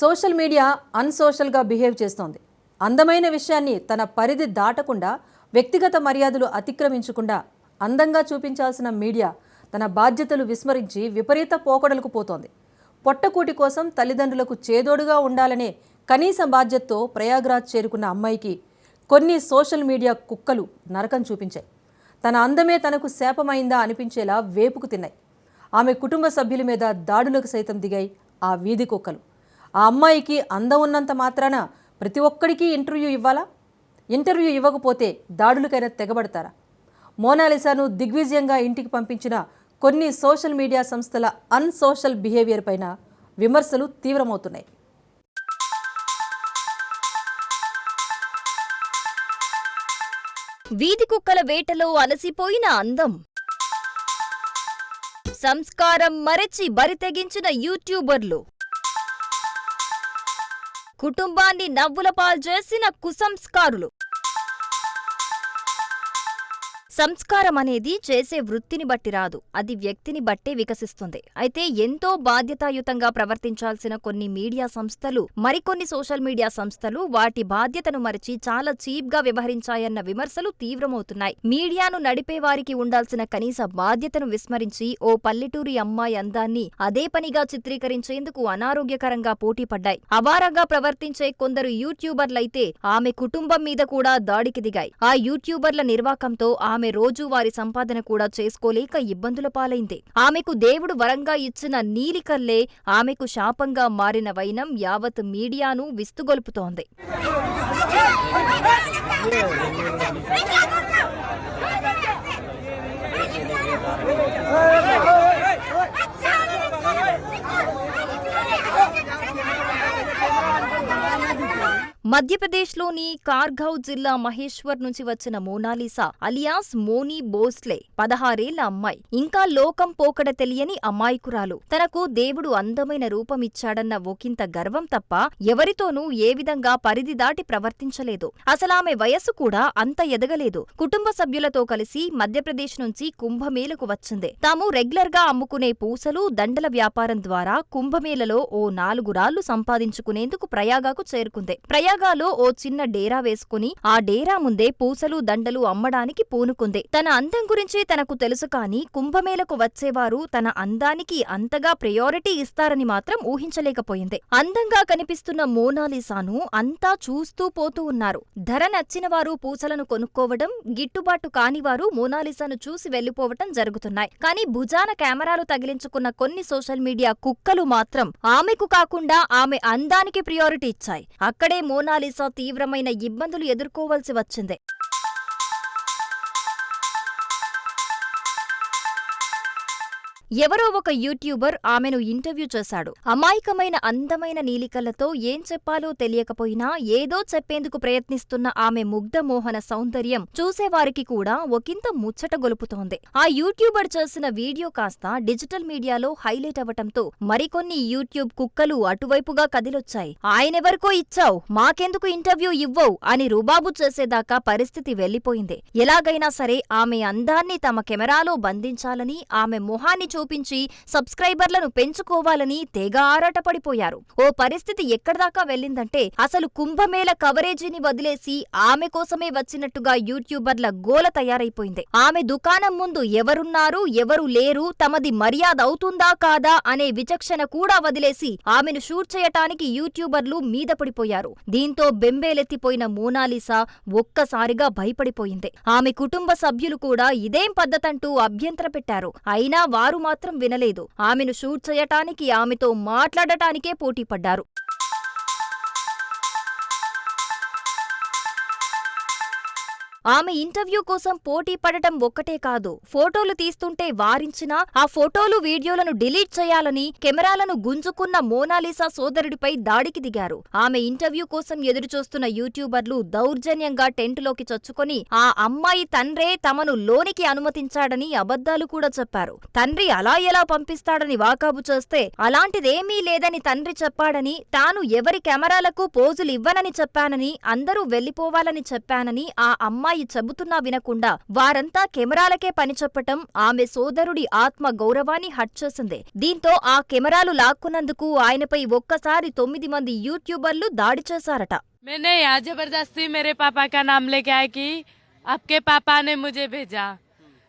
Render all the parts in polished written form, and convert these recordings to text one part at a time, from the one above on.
Social media అన్సోషల్గా behave చేస్తోంది. అందమైన విషయాన్ని తన పరిధి దాటకుండా, వ్యక్తిగత మర్యాదలు అతిక్రమించకుండా అందంగా చూపించాల్సిన మీడియా తన బాధ్యతలు విస్మరించి విపరీత పోకడలకు పోతోంది. పొట్టకూటి కోసం తల్లిదండ్రులకు చేదోడుగా ఉండాలనే కనీస బాధ్యతతో ప్రయాగ్రాజ్ చేరుకున్న అమ్మాయికి కొన్ని సోషల్ మీడియా కుక్కలు నరకం చూపించాయి. తన అందమే తనకు శాపమైందా అనిపించేలా వేపుకు తిన్నాయి. ఆమె కుటుంబ సభ్యుల మీద దాడులకు సైతం దిగాయి ఆ వీధి కుక్కలు. ఆ అమ్మాయికి అందం ఉన్నంత మాత్రాన ప్రతి ఒక్కడికి ఇంటర్వ్యూ ఇవ్వాలా? ఇంటర్వ్యూ ఇవ్వకపోతే దాడులకైనా తెగబడతారా? మోనాలిసాను దిగ్విజయంగా ఇంటికి పంపించిన కొన్ని సోషల్ మీడియా సంస్థల అన్సోషల్ బిహేవియర్ పైన విమర్శలు తీవ్రమవుతున్నాయి. వీధి కుక్కల వేటలో అలసిపోయిన అందం, సంస్కారం మరచి బరితెగించిన యూట్యూబర్లు, కుటుంబాన్ని నవ్వుల పాల్చేసిన కుసంస్కారులు. సంస్కారం అనేది చేసే వృత్తిని బట్టి రాదు, అది వ్యక్తిని బట్టే వికసిస్తుంది. అయితే ఎంతో బాధ్యతాయుతంగా ప్రవర్తించాల్సిన కొన్ని మీడియా సంస్థలు, మరికొన్ని సోషల్ మీడియా సంస్థలు వాటి బాధ్యతను మరిచి చాలా చీప్ గా వ్యవహరించాయన్న విమర్శలు తీవ్రమవుతున్నాయి. మీడియాను నడిపేవారికి ఉండాల్సిన కనీస బాధ్యతను విస్మరించి ఓ పల్లెటూరి అమ్మాయి అందాన్ని అదే పనిగా చిత్రీకరించేందుకు అనారోగ్యకరంగా పోటీపడ్డాయి. అవారంగా ప్రవర్తించే కొందరు యూట్యూబర్లైతే ఆమె కుటుంబం మీద కూడా దాడికి దిగాయి. ఆ యూట్యూబర్ల నిర్వాకంతో ఆమె రోజువారీ సంపాదన కూడా చేసుకోలేక ఇబ్బందుల పాలైంది. ఆమెకు దేవుడు వరంగా ఇచ్చిన నీలికల్లే ఆమెకు శాపంగా మారిన వైనం యావత్ మీడియాను విస్తుగొల్పుతోంది. మధ్యప్రదేశ్లోని కార్ఘౌ జిల్లా మహేశ్వర్ నుంచి వచ్చిన మోనాలిసా అలియాస్ మోనీ బోస్లే 16 ఏళ్ల అమ్మాయి. ఇంకా లోకం పోకడ తెలియని అమాయకురాలు. తనకు దేవుడు అందమైన రూపమిచ్చాడన్న ఒకంత గర్వం తప్ప ఎవరితోనూ ఏ విధంగా పరిధి దాటి ప్రవర్తించలేదు. అసలామె వయస్సు కూడా అంత ఎదగలేదు. కుటుంబ సభ్యులతో కలిసి మధ్యప్రదేశ్ నుంచి కుంభమేళకు వచ్చింది. తాము రెగ్యులర్ గా అమ్ముకునే పూసలు, దండల వ్యాపారం ద్వారా కుంభమేళలో ఓ 4 రాళ్లు సంపాదించుకునేందుకు ప్రయాగకు చేరుకుంది. ప్రయాగలో ఓ చిన్న డేరా వేసుకుని ఆ డేరా ముందే పూసలు, దండలు అమ్మడానికి పూనుకుంది. తన అందం గురించి తనకు తెలుసు కానీ కుంభమేళకు వచ్చేవారు తన అందానికి అంతగా ప్రయారిటీ ఇస్తారని మాత్రం ఊహించలేకపోయింది. అందంగా కనిపిస్తున్న మోనాలిసాను అంతా చూస్తూ పోతూ ఉన్నారు. ధర నచ్చినవారు పూసలను కొనుక్కోవడం, గిట్టుబాటు కానివారు మోనాలిసాను చూసి వెళ్లిపోవటం జరుగుతున్నాయి. కానీ భుజాన కెమెరాలు తగిలించుకున్న కొన్ని సోషల్ మీడియా కుక్కలు మాత్రం ఆమెకు కాకుండా ఆమె అందానికి ప్రియారిటీ ఇచ్చాయి. అక్కడే మోనాలిసా తీవ్రమైన ఇబ్బందులు ఎదుర్కోవాల్సి వచ్చింది. ఎవరో ఒక యూట్యూబర్ ఆమెను ఇంటర్వ్యూ చేశాడు. అమాయకమైన అందమైన నీలికలతో ఏం చెప్పాలో తెలియకపోయినా ఏదో చెప్పేందుకు ప్రయత్నిస్తున్న ఆమె ముగ్ధమోహన సౌందర్యం చూసేవారికి కూడా ఒకంత ముచ్చట గొలుపుతోంది. ఆ యూట్యూబర్ చేసిన వీడియో కాస్త డిజిటల్ మీడియాలో హైలైట్ అవ్వటంతో మరికొన్ని యూట్యూబ్ కుక్కలు అటువైపుగా కదిలొచ్చాయి. ఆయనెవరికో ఇచ్చావు, మాకెందుకు ఇంటర్వ్యూ ఇవ్వవు అని రుబాబు చేసేదాకా పరిస్థితి వెళ్లిపోయింది. ఎలాగైనా సరే ఆమె అందాన్ని తమ కెమెరాలో బంధించాలని, ఆమె మొహాన్ని చూపించి సబ్స్క్రైబర్లను పెంచుకోవాలని తెగ ఆరాటపడిపోయారు. ఓ పరిస్థితి ఎక్కడిదాకా వెళ్ళిందంటే అసలు కుంభమేళ కవరేజీని వదిలేసి ఆమె కోసమే వచ్చినట్టుగా యూట్యూబర్ల గోల తయారైపోయింది. ఆమె దుకాణం ముందు ఎవరున్నారు, ఎవరు లేరు, తమది మర్యాద అవుతుందా కాదా అనే విచక్షణ కూడా వదిలేసి ఆమెను షూట్ చేయటానికి యూట్యూబర్లు మీద పడిపోయారు. దీంతో బెంబేలెత్తిపోయిన మోనాలిసా ఒక్కసారిగా భయపడిపోయింది. ఆమె కుటుంబ సభ్యులు కూడా ఇదేం పద్ధతంటూ అభ్యంతర పెట్టారు. అయినా వారు మాత్రం వినలేదు. ఆమెను షూట్ చేయటానికి, ఆమెతో మాట్లాడటానికే పోటీపడ్డారు. ఆమె ఇంటర్వ్యూ కోసం పోటీ పడటం ఒక్కటే కాదు, ఫోటోలు తీస్తుంటే వారించినా ఆ ఫోటోలు, వీడియోలను డిలీట్ చేయాలని కెమెరాలను గుంజుకున్న మోనాలిసా సోదరుడిపై దాడికి దిగారు. ఆమె ఇంటర్వ్యూ కోసం ఎదురుచూస్తున్న యూట్యూబర్లు దౌర్జన్యంగా టెంటులోకి చొచ్చుకొని ఆ అమ్మాయి తండ్రే తమను లోనికి అనుమతించాడని అబద్ధాలు కూడా చెప్పారు. తండ్రి అలా ఎలా పంపిస్తాడని వాకాబు చేస్తే అలాంటిదేమీ లేదని తండ్రి చెప్పాడని, తాను ఎవరి కెమెరాలకు పోజులు ఇవ్వనని చెప్పానని, అందరూ వెళ్లిపోవాలని చెప్పానని ఆ అమ్మాయి అమ్మాయి చెబుతున్నా వినకుండా వారంతా కెమెరాలకే పని చెప్పటం ఆమె సోదరుడి ఆత్మ గౌరవాన్ని హట్ చేసింది. దీంతో ఆ కెమెరాలు లాక్కున్నందుకు ఆయనపై ఒక్కసారి 9 మంది యూట్యూబర్లు దాడి చేశారట. मैंने यहाँ जबरदस्ती मेरे पापा का नाम लेके आया कि आपके पापा ने मुझे भेजा।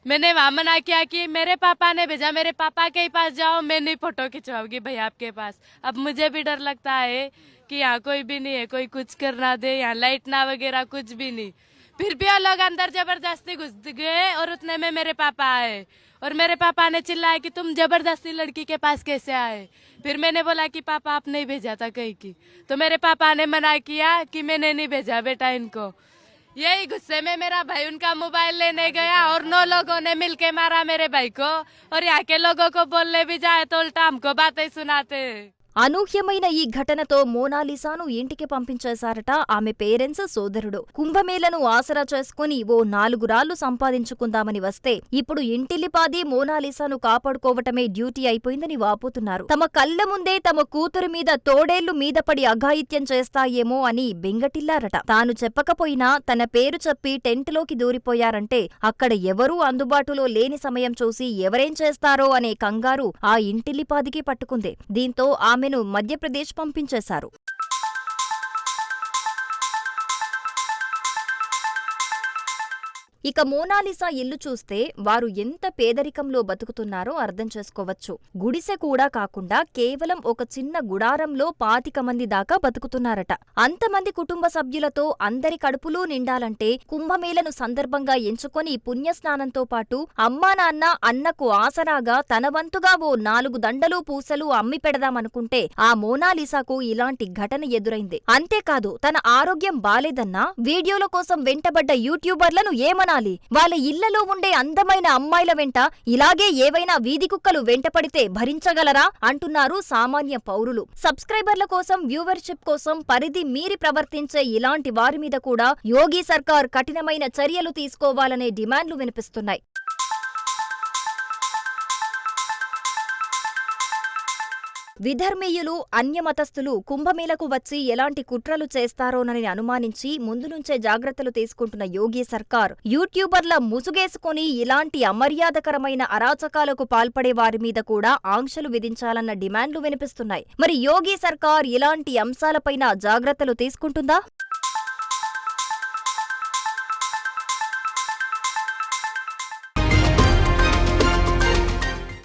मैंने वहाँ मना किया कि मेरे पापा ने भेजा, मेरे पापा के पास जाओ, मैं नहीं फोटो खिंचवाऊंगी भाई आपके पास। अब मुझे भी डर लगता है कि यहाँ कोई भी नहीं है, कोई कुछ करना दे, यहाँ लाइट ना वगैरह कुछ भी नहीं। फिर भी वो लोग अंदर जबरदस्ती घुस गए और उतने में मेरे पापा आए और मेरे पापा ने चिल्लाया कि तुम जबरदस्ती लड़की के पास कैसे आए। फिर मैंने बोला कि पापा आप नहीं भेजा था कहीं की, तो मेरे पापा ने मना किया कि मैंने नहीं भेजा बेटा इनको। यही गुस्से में मेरा भाई उनका मोबाइल लेने गया और 9 लोगों ने मिलके मारा मेरे भाई को, और यहाँ के लोगों को बोलने भी जाए तो उल्टा हमको बातें सुनाते। అనూహ్యమైన ఈ ఘటనతో మోనాలిసాను ఇంటికి పంపించేశారట ఆమె పేరెంట్స్, సోదరుడు. కుంభమేళను ఆసరా చేసుకుని ఓ 4 రాళ్లు సంపాదించుకుందామని వస్తే ఇప్పుడు ఇంటిల్లిపాది మోనాలిసాను కాపాడుకోవటమే డ్యూటీ అయిపోయిందని వాపోతున్నారు. తమ కళ్ల ముందే తమ కూతురు మీద తోడేళ్లు మీద పడి అఘాయిత్యం చేస్తాయేమో అని బెంగటిల్లారట. తాను చెప్పకపోయినా తన పేరు చెప్పి టెంటులోకి దూరిపోయారంటే అక్కడ ఎవరూ అందుబాటులో లేని సమయం చూసి ఎవరేం చేస్తారో అనే కంగారు ఆ ఇంటిల్లిపాదికి పట్టుకుంది. దీంతో ఆమెను మధ్యప్రదేశ్ పంపించేశారు. ఇక మోనాలిసా ఇల్లు చూస్తే వారు ఎంత పేదరికంలో బతుకుతున్నారో అర్థం చేసుకోవచ్చు. గుడిసె కూడా కాకుండా కేవలం ఒక చిన్న గుడారంలో 25 మంది దాకా బతుకుతున్నారట. అంతమంది కుటుంబ సభ్యులతో అందరి కడుపులు నిండాలంటే కుంభమేళను సందర్భంగా ఎంచుకొని పుణ్యస్నానంతో పాటు అమ్మా నాన్న అన్నకు ఆసరాగా తన వంతుగా ఓ 4 దండలు పూసలు అమ్మి పెడదామనుకుంటే ఆ మోనాలిసాకు ఇలాంటి ఘటన ఎదురైంది. అంతేకాదు తన ఆరోగ్యం బాలేదన్నా వీడియోల కోసం వెంటబడ్డ యూట్యూబర్లను ఏమనాలి? వాళ్ళ ఇళ్లలో ఉండే అందమైన అమ్మాయిల వెంట ఇలాగే ఏవైనా వీధి కుక్కలు వెంటపడితే భరించగలరా అంటున్నారు సామాన్య పౌరులు. సబ్స్క్రైబర్ల కోసం, వ్యూవర్షిప్ కోసం పరిధి మీరి ప్రవర్తించే ఇలాంటి వారి మీద కూడా యోగి సర్కార్ కఠినమైన చర్యలు తీసుకోవాలనే డిమాండ్లు వినిపిస్తున్నాయి. విధర్మీయులు, అన్యమతస్థులు కుంభమేళకు వచ్చి ఎలాంటి కుట్రలు చేస్తారోనని అనుమానించి ముందు నుంచే జాగ్రత్తలు తీసుకుంటున్న యోగి సర్కార్ యూట్యూబర్ల ముసుగేసుకుని ఇలాంటి అమర్యాదకరమైన అరాచకాలకు పాల్పడే వారి మీద కూడా ఆంక్షలు విధించాలన్న డిమాండ్లు వినిపిస్తున్నాయి. మరి యోగి సర్కార్ ఇలాంటి అంశాలపైన జాగ్రత్తలు తీసుకుంటుందా?